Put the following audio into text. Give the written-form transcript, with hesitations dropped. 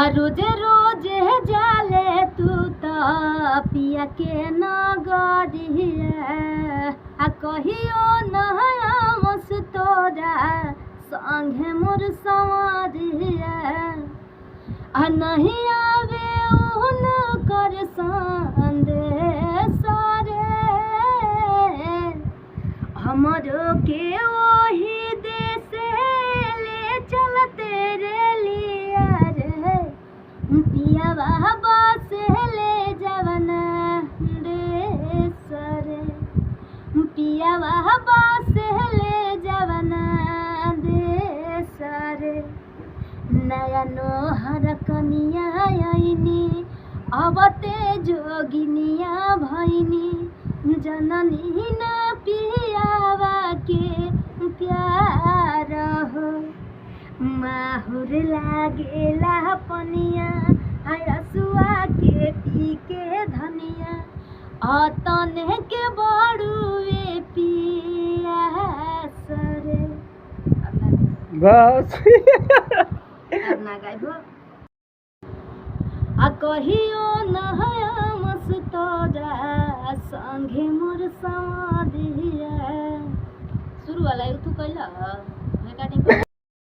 आ रोजे रोजे जाले तू तो पिया के नगरिया आ कहियो नया मस तोरा संगे मोर संवरिया आ नहीं आवे उन कर संदेश रे हमरो के वही देश ले चलते रे लिया रे पिया बाबा से ले जवना देश रे पिया बाबा से ले जवना देश रे नया नोहर कनिया आईनी अबते जोगिनिया भैनी जननी न पियावा के प्यार हो माहुर लागेला पनिया हसुआ के पी के धनिया अतने के बड़ुए पिया सरे बस अपना गाइबो आ कहियो नया मस तोरा संगे मोर संवरिया शुरू वाला तू कहला रिकॉर्डिंग